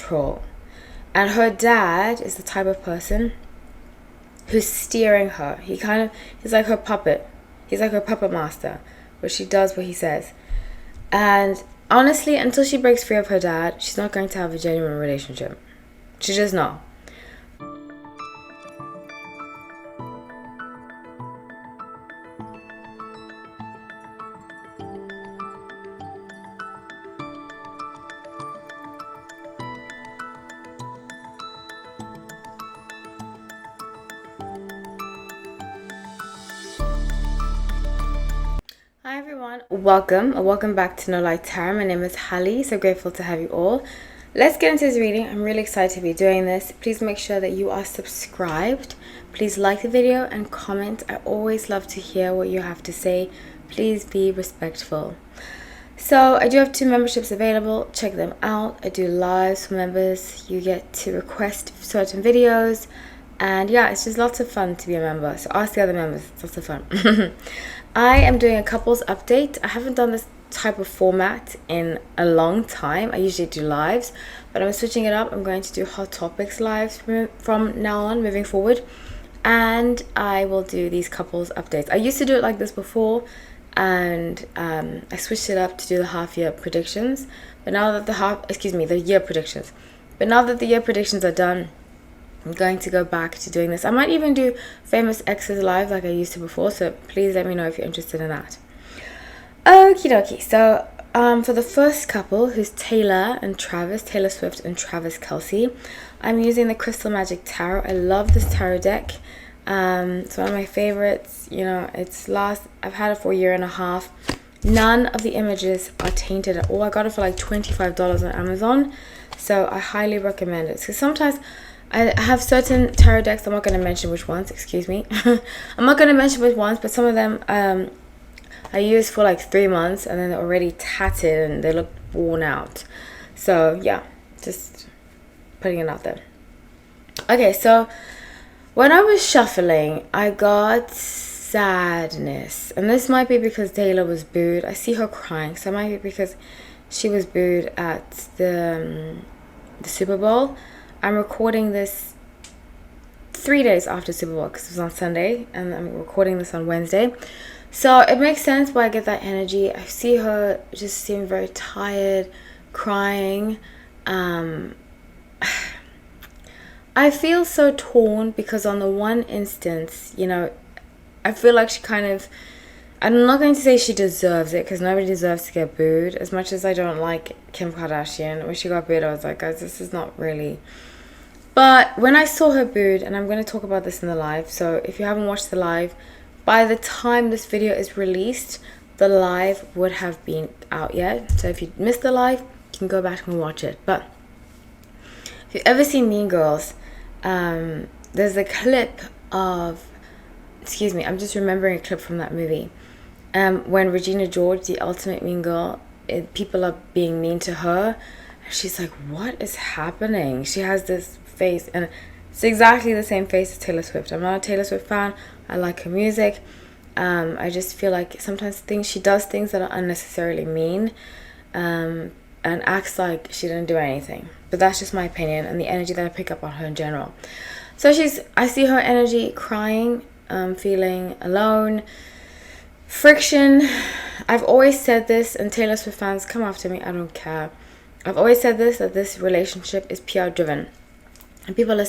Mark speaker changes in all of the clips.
Speaker 1: control. And her dad is the type of person who's steering her. He's like her puppet. He's like her puppet master, where she does what he says. And honestly, until she breaks free of her dad, she's not going to have a genuine relationship. She's just not. Hi everyone, welcome back to No Light Tarot. My name is Hallie, so grateful to have you all. Let's get into this reading. I'm really excited to be doing this. Please make sure that you are subscribed. Please like the video and comment. I always love to hear what you have to say. Please be respectful. So I do have 2 memberships available. Check them out. I do lives for members. You get to request certain videos. And yeah, it's just lots of fun to be a member. So ask the other members. It's lots of fun. I am doing a couples update. I haven't done this type of format in a long time. I usually do lives, but I'm switching it up. I'm going to do hot topics lives from now on, moving forward. And I will do these couples updates. I used to do it like this before, and I switched it up to do the half-year predictions. But now that the year predictions. But now that the year predictions are done, I'm going to go back to doing this. I might even do famous exes live like I used to before, so please let me know if you're interested in that. Okie dokie. So for the first couple, who's Taylor Swift and Travis Kelce, I'm using the Crystal Magic Tarot. I love this tarot deck. It's one of my favorites. You know, I've had it for a year and a half. None of the images are tainted at all. I got it for like $25 on Amazon, so I highly recommend it. So sometimes I have certain tarot decks. I'm not going to mention which ones, excuse me. I'm not going to mention which ones, but some of them I used for like 3 months and then they're already tattered and they look worn out. So yeah, just putting it out there. Okay, so when I was shuffling, I got sadness. And this might be because Taylor was booed. I see her crying, so it might be because she was booed at the Super Bowl. I'm recording this 3 days after Super Bowl because it was on Sunday, and I'm recording this on Wednesday. So it makes sense why I get that energy. I see her just seem very tired, crying. I feel so torn because on the one instance, you know, I feel like she I'm not going to say she deserves it because nobody deserves to get booed. As much as I don't like Kim Kardashian, when she got booed, I was like, guys, this is not really. But when I saw her booed, and I'm going to talk about this in the live, so if you haven't watched the live, by the time this video is released, the live would have been out yet. So if you missed the live, you can go back and watch it. But if you've ever seen Mean Girls, there's a clip of, I'm just remembering a clip from that movie. When Regina George, the ultimate mean girl, people are being mean to her. She's like, what is happening? She has this face, and it's exactly the same face as Taylor Swift. I'm not a Taylor Swift fan. I like her music. I just feel like sometimes she does things that are unnecessarily mean, and acts like she didn't do anything. But that's just my opinion and the energy that I pick up on her in general. So I see her energy crying, feeling alone, friction. I've always said this, and Taylor Swift fans, come after me, I don't care. I've always said this, that this relationship is PR driven. And people have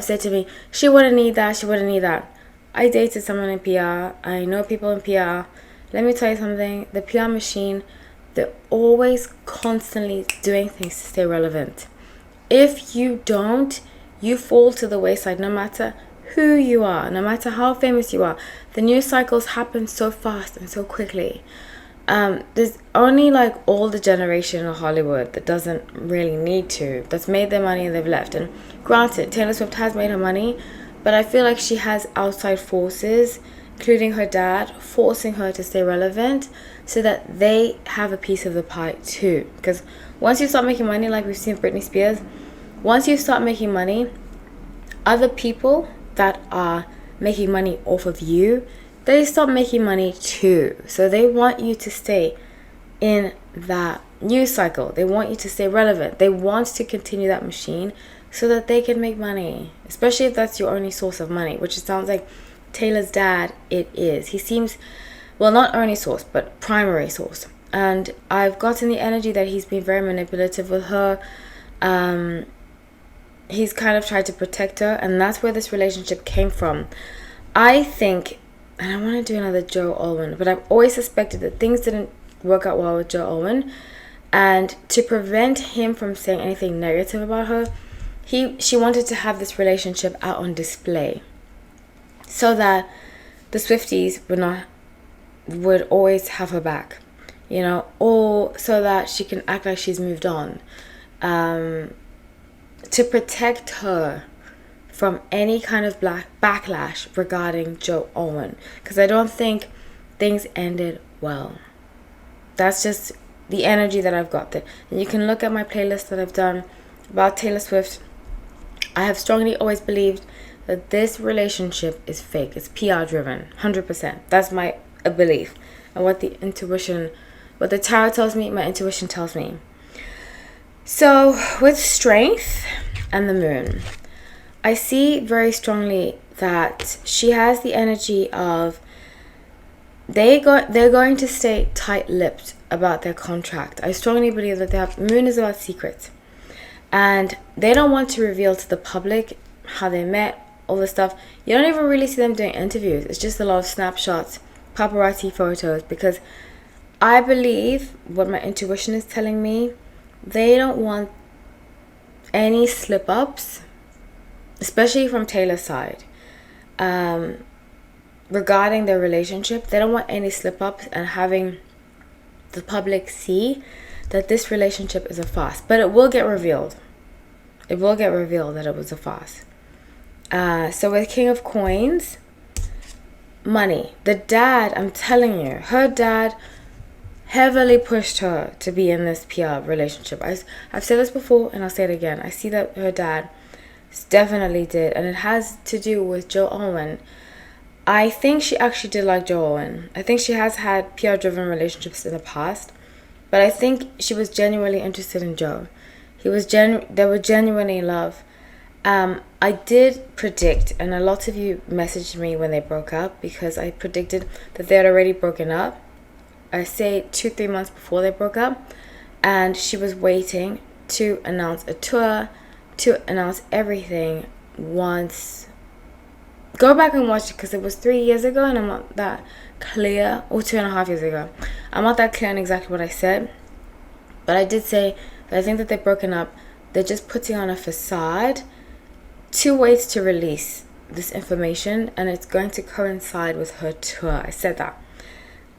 Speaker 1: said to me, she wouldn't need that. I dated someone in PR. I know people in PR. Let me tell you something. The PR machine, they're always constantly doing things to stay relevant. If you don't, you fall to the wayside no matter who you are, no matter how famous you are. The news cycles happen so fast and so quickly. There's only like older generation of Hollywood that doesn't really need to, that's made their money and they've left. And granted, Taylor Swift has made her money, but I feel like she has outside forces, including her dad, forcing her to stay relevant so that they have a piece of the pie too. Because once you start making money, like we've seen Britney Spears, once you start making money, other people that are making money off of you, they stop making money too. So they want you to stay in that news cycle. They want you to stay relevant. They want to continue that machine so that they can make money, especially if that's your only source of money, which it sounds like Taylor's dad, it is. He seems, well, not only source, but primary source. And I've gotten the energy that he's been very manipulative with her. He's kind of tried to protect her, and that's where this relationship came from. I think, and I want to do another Joe Alwyn, but I've always suspected that things didn't work out well with Joe Alwyn, and to prevent him from saying anything negative about her, she wanted to have this relationship out on display, so that the Swifties would always have her back, you know, or so that she can act like she's moved on, to protect her from any kind of backlash regarding Joe Alwyn, because I don't think things ended well. That's just the energy that I've got there. And you can look at my playlist that I've done about Taylor Swift. I have strongly always believed that this relationship is fake. It's PR driven, 100%. That's my belief. And what the tarot tells me, my intuition tells me. So with Strength and the Moon, I see very strongly that she has the energy of they're going to stay tight-lipped about their contract. I strongly believe that Moon is about secrets, and they don't want to reveal to the public how they met, all this stuff. You don't even really see them doing interviews. It's just a lot of snapshots, paparazzi photos, because I believe what my intuition is telling me, they don't want any slip-ups, especially from Taylor's side, regarding their relationship. They don't want any slip-ups and having the public see that this relationship is a farce. But it will get revealed. It will get revealed that it was a farce. So with King of Coins, money. The dad, I'm telling you, her dad heavily pushed her to be in this PR relationship. I've said this before and I'll say it again. I see that her dad definitely did, and it has to do with Joe Alwyn. I think she actually did like Joe Alwyn. I think she has had PR driven relationships in the past, but I think she was genuinely interested in Joe. They were genuinely in love. I did predict, and a lot of you messaged me when they broke up, because I predicted that they had already broken up. I say 2-3 months before they broke up, and she was waiting to announce a tour, to announce everything once. Go back and watch it, because it was 3 years ago, and I'm not that clear, or 2.5 years ago. I'm not that clear on exactly what I said, but I did say that I think that they've broken up. They're just putting on a facade. 2 ways to release this information, and it's going to coincide with her tour. I said that.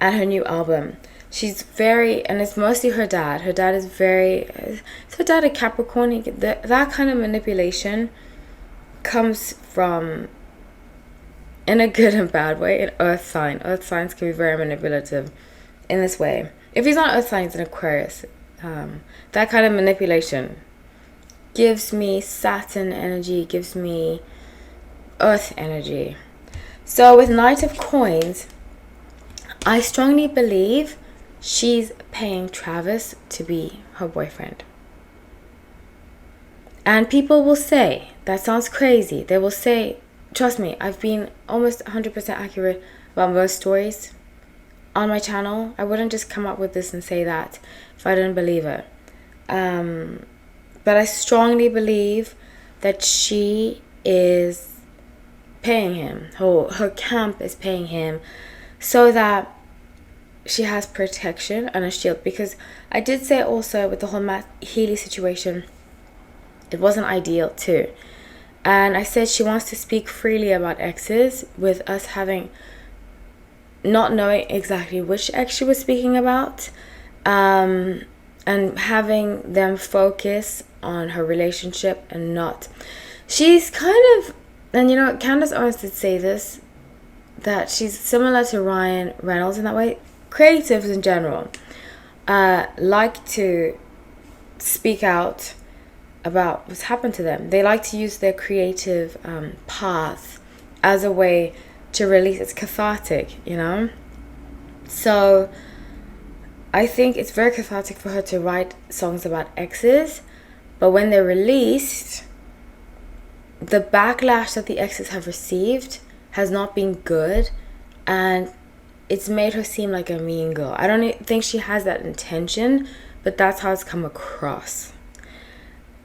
Speaker 1: And her new album. She's very, and it's mostly her dad. Her dad is very, is her dad a Capricorn? That kind of manipulation comes from, in a good and bad way, an earth sign. Earth signs can be very manipulative in this way. If he's not earth sign, he's an Aquarius. That kind of manipulation gives me Saturn energy, gives me earth energy. So with Knight of Coins, I strongly believe she's paying Travis to be her boyfriend. And people will say, that sounds crazy. They will say, trust me, I've been almost 100% accurate about most stories on my channel. I wouldn't just come up with this and say that if I didn't believe it. But I strongly believe that she is paying him. Her camp is paying him so that she has protection and a shield. Because I did say also with the whole Matt Healy situation, it wasn't ideal too. And I said she wants to speak freely about exes, with us having, not knowing exactly which ex she was speaking about, and having them focus on her relationship and not. She's kind of, and you know, Candace Owens did say this, that she's similar to Ryan Reynolds in that way. Creatives in general like to speak out about what's happened to them. They like to use their creative path as a way to release. It's cathartic, you know. So I think it's very cathartic for her to write songs about exes, but when they're released, the backlash that the exes have received has not been good, and it's made her seem like a mean girl. I don't think she has that intention, but that's how it's come across.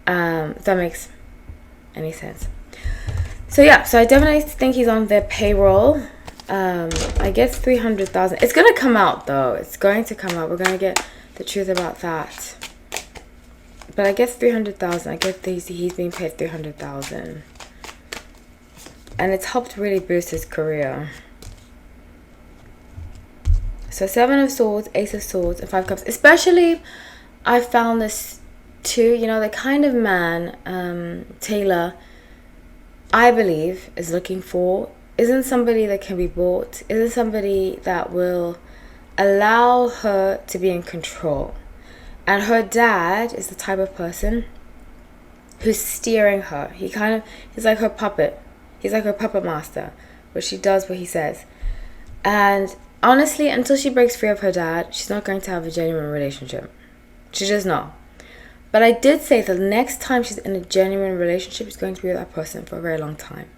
Speaker 1: If that makes any sense. So yeah, so I definitely think he's on their payroll. I guess 300,000. It's gonna come out though. It's going to come out. We're gonna get the truth about that. But I guess 300,000. I guess he's being paid 300,000, and it's helped really boost his career. So 7 of Swords, Ace of Swords, and 5 of Cups. Especially, I found this too. You know, the kind of man Taylor, I believe, is looking for isn't somebody that can be bought, isn't somebody that will allow her to be in control. And her dad is the type of person who's steering her. He's like her puppet. He's like her puppet master, where she does what he says. And honestly, until she breaks free of her dad, she's not going to have a genuine relationship. She's just not. But I did say the next time she's in a genuine relationship, she's going to be with that person for a very long time.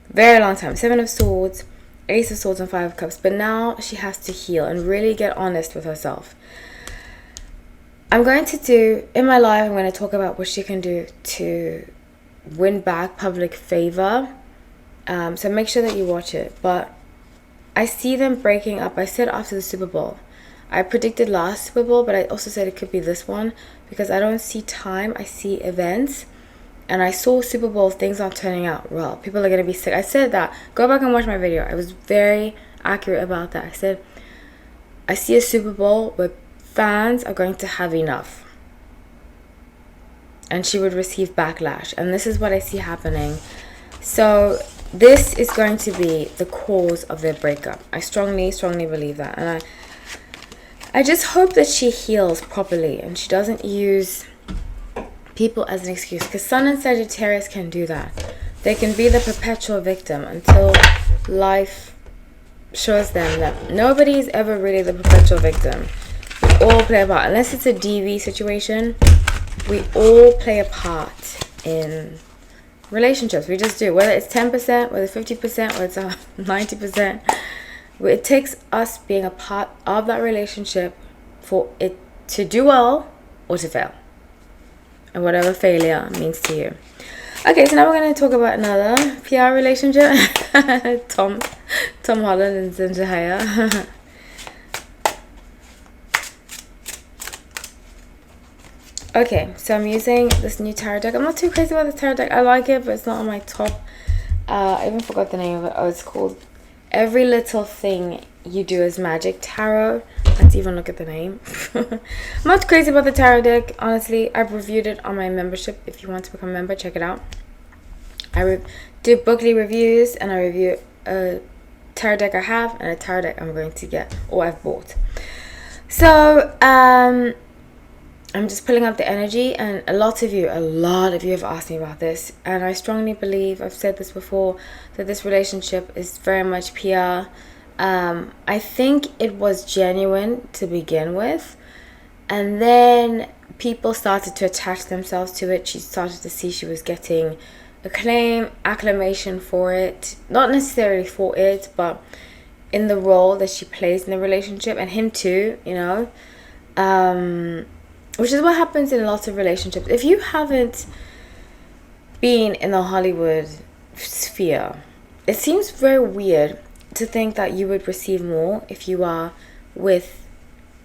Speaker 1: Very long time. 7 of Swords, Ace of Swords, and 5 of Cups. But now she has to heal and really get honest with herself. I'm going to do, in my life, I'm going to talk about what she can do to win back public favor. So make sure that you watch it. But I see them breaking up. I said after the Super Bowl. I predicted last Super Bowl, but I also said it could be this one. Because I don't see time, I see events. And I saw Super Bowl, things aren't turning out well. People are going to be sick. I said that. Go back and watch my video. I was very accurate about that. I said, I see a Super Bowl where fans are going to have enough. And she would receive backlash. And this is what I see happening. So this is going to be the cause of their breakup. I strongly, strongly believe that. And I just hope that she heals properly. And she doesn't use people as an excuse, because Sun and Sagittarius can do that. They can be the perpetual victim until life shows them that nobody is ever really the perpetual victim. We all play a part. Unless it's a DV situation, we all play a part in relationships. We just do. Whether it's 10%, whether it's 50%, whether it's 90%. It takes us being a part of that relationship for it to do well or to fail. And whatever failure means to you. Okay, so now we're going to talk about another PR relationship. Tom Holland and Zendaya. Okay, so I'm using this new tarot deck. I'm not too crazy about this tarot deck. I like it, but it's not on my top. I even forgot the name of it. Oh, it's called Every Little Thing You Do Is Magic Tarot. Let's even look at the name. I'm not crazy about the tarot deck, honestly. I've reviewed it on my membership. If you want to become a member, check it out. I do bookly reviews, and I review a tarot deck I have and a tarot deck I'm going to get or I've bought. So I'm just pulling up the energy, and a lot of you have asked me about this, and I strongly believe, I've said this before, that this relationship is very much PR. I think it was genuine to begin with, and then people started to attach themselves to it. She started to see she was getting acclamation for it, not necessarily for it, but in the role that she plays in the relationship, and him too, you know, which is what happens in lots of relationships. If you haven't been in the Hollywood sphere, it seems very weird to think that you would receive more if you are with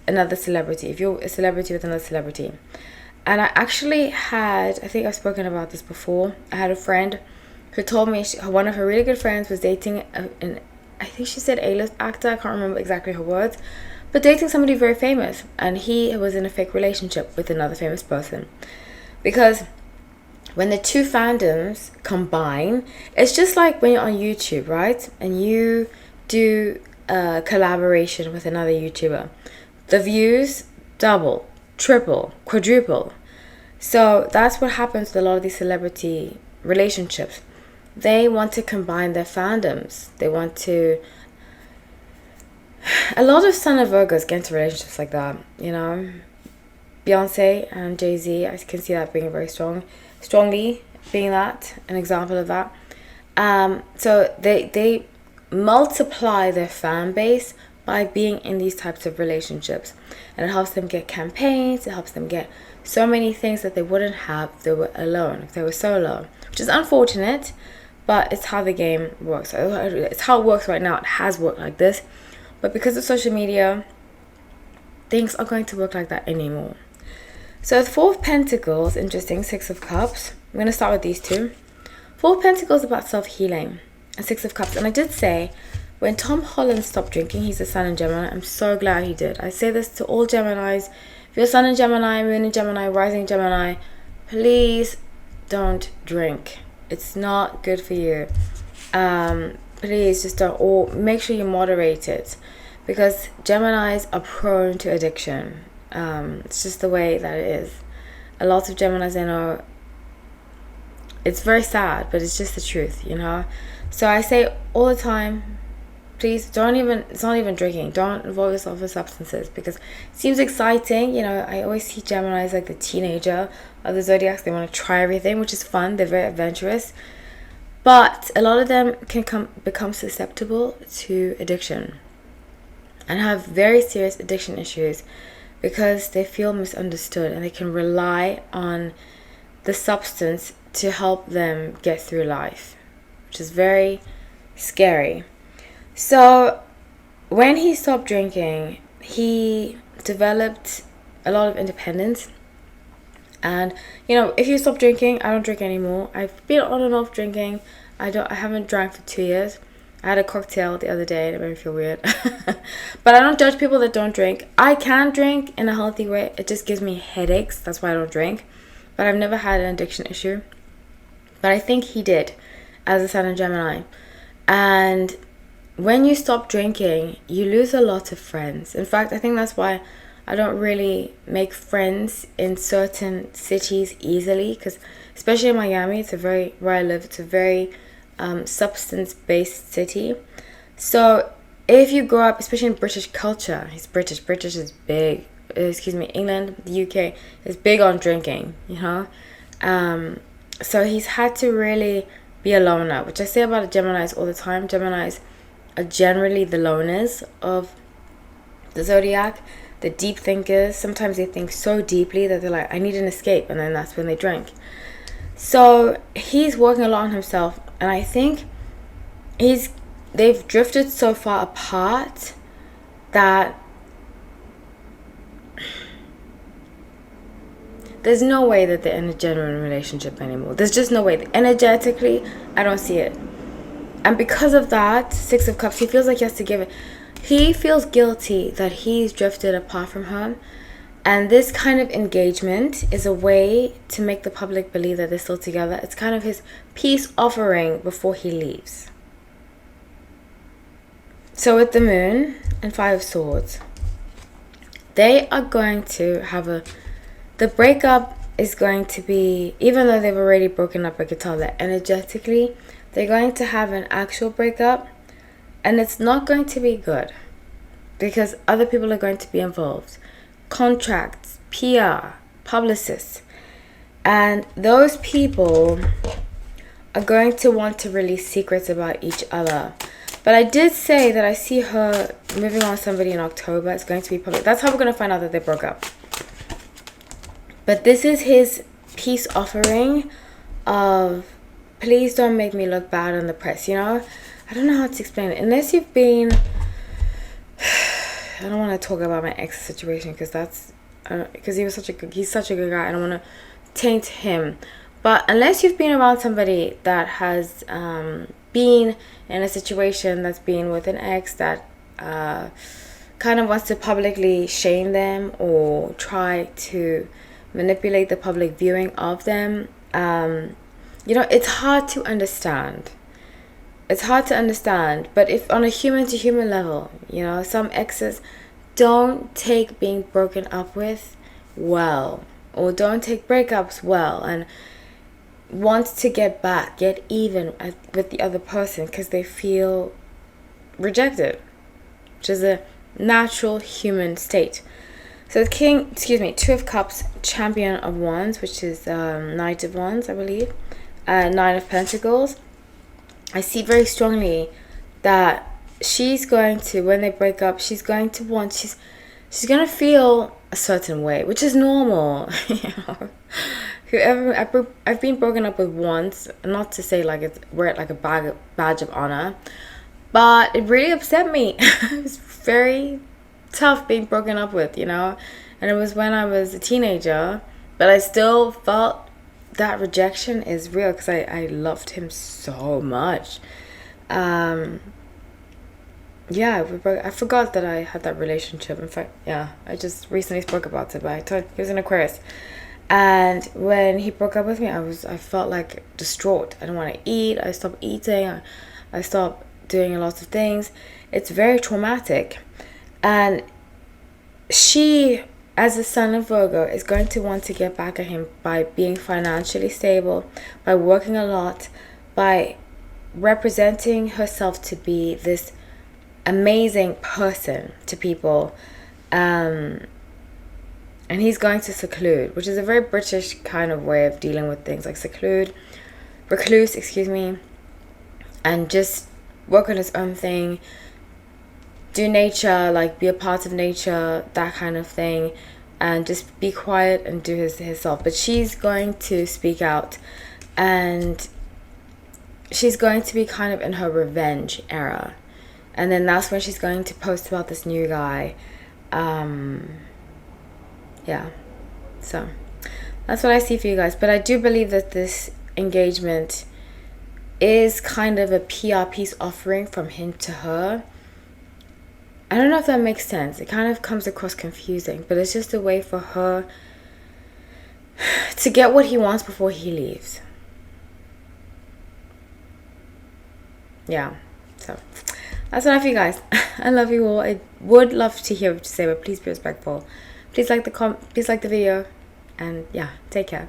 Speaker 1: another celebrity, if you're a celebrity with another celebrity. And I actually had, I think I've spoken about this before, I had a friend who told me one of her really good friends was dating I think she said A-list actor, I can't remember exactly her words, but dating somebody very famous, and he was in a fake relationship with another famous person. Because when the two fandoms combine, it's just like when you're on YouTube, right? And you do a collaboration with another YouTuber. The views double, triple, quadruple. So that's what happens with a lot of these celebrity relationships. They want to combine their fandoms. They want to a lot of Sun and Virgos get into relationships like that, you know. Beyonce and Jay-Z, I can see that being very strongly being that, an example of that. So they multiply their fan base by being in these types of relationships, and it helps them get campaigns, it helps them get so many things that they wouldn't have if they were alone, if they were solo, which is unfortunate, but it's how the game works. It's how it works right now. It has worked like this, but because of social media, things are going to work like that anymore. So the Four of Pentacles, interesting, Six of Cups. I'm going to start with these two. Four of Pentacles about self-healing, and Six of Cups. And I did say, when Tom Holland stopped drinking, he's a Sun in Gemini. I'm so glad he did. I say this to all Geminis. If you're Sun in Gemini, Moon in Gemini, Rising Gemini, please don't drink. It's not good for you. Please just don't, or make sure you moderate it, because Geminis are prone to addiction. It's just the way that it is. A lot of Geminis, I know, it's very sad, but it's just the truth, you know. So I say all the time, please don't even, it's not even drinking, don't involve yourself with substances, because it seems exciting, you know. I always see Geminis like the teenager of the zodiacs. They want to try everything, which is fun. They're very adventurous, but a lot of them can become susceptible to addiction and have very serious addiction issues, because they feel misunderstood and they can rely on the substance to help them get through life, which is very scary. So when he stopped drinking, he developed a lot of independence. And, you know, if you stop drinking, I don't drink anymore. I've been on and off drinking. I haven't drank for 2 years. I had a cocktail the other day and it made me feel weird. But I don't judge people that don't drink. I can drink in a healthy way. It just gives me headaches. That's why I don't drink. But I've never had an addiction issue. But I think he did, as a Sun in Gemini. And when you stop drinking, you lose a lot of friends. In fact, I think that's why I don't really make friends in certain cities easily, because especially in Miami, where I live, it's a very substance-based city. So if you grow up, especially in British culture, he's British is big, England, the UK is big on drinking, you know. So he's had to really be a loner, which I say about Geminis all the time. Geminis are generally the loners of the zodiac, the deep thinkers. Sometimes they think so deeply that they're like, I need an escape, and then that's when they drink. So he's working a lot on himself, and I think they've drifted so far apart that there's no way that they're in a genuine relationship anymore. There's just no way. Energetically, I don't see it. And because of that, Six of Cups, he feels like he has to give it. He feels guilty that he's drifted apart from her. And this kind of engagement is a way to make the public believe that they're still together. It's kind of his peace offering before he leaves. So with the Moon and Five of Swords, they are going to have the breakup is going to be, even though they've already broken up, I could tell that energetically, they're going to have an actual breakup, and it's not going to be good because other people are going to be involved. Contracts, PR, publicists, and those people are going to want to release secrets about each other. But I did say that I see her moving on somebody in October. It's going to be public. That's how we're going to find out that they broke up. But this is his peace offering of, please don't make me look bad in the press, you know? I don't know how to explain it. Unless you've been... I don't want to talk about my ex situation because he's such a good guy. I don't want to taint him. But unless you've been around somebody that has been in a situation that's been with an ex that kind of wants to publicly shame them or try to manipulate the public viewing of them, you know, it's hard to understand. It's hard to understand, but if on a human to human level, you know, some exes don't take being broken up with well, or don't take breakups well, and want to get back, get even with the other person because they feel rejected, which is a natural human state. So the king, Two of Cups, Champion of Wands, which is Knight of Wands, I believe, Nine of Pentacles. I see very strongly that she's going to, when they break up, she's going to feel a certain way, which is normal. Whoever I've been broken up with once, not to say like wear it like a badge of honor, but it really upset me. It was very tough being broken up with, and it was when I was a teenager, but I still felt that rejection is real because I loved him so much. I forgot that I had that relationship. In fact, I just recently spoke about it, but I told he was an Aquarius. And when he broke up with me, I felt like distraught. I don't want to eat. I stopped eating. I stopped doing a lot of things. It's very traumatic. And she, as a son of Virgo, is going to want to get back at him by being financially stable, by working a lot, by representing herself to be this amazing person to people. And he's going to seclude, which is a very British kind of way of dealing with things, like recluse, and just work on his own thing, do nature, like be a part of nature, that kind of thing, and just be quiet and do himself. But she's going to speak out, and she's going to be kind of in her revenge era, and then that's when she's going to post about this new guy. So that's what I see for you guys. But I do believe that this engagement is kind of a PR piece offering from him to her. I don't know if that makes sense. It kind of comes across confusing, but it's just a way for her to get what he wants before he leaves. So that's what I feel, guys. I love you all. I would love to hear what you say, but please be respectful. Please like the video, and take care.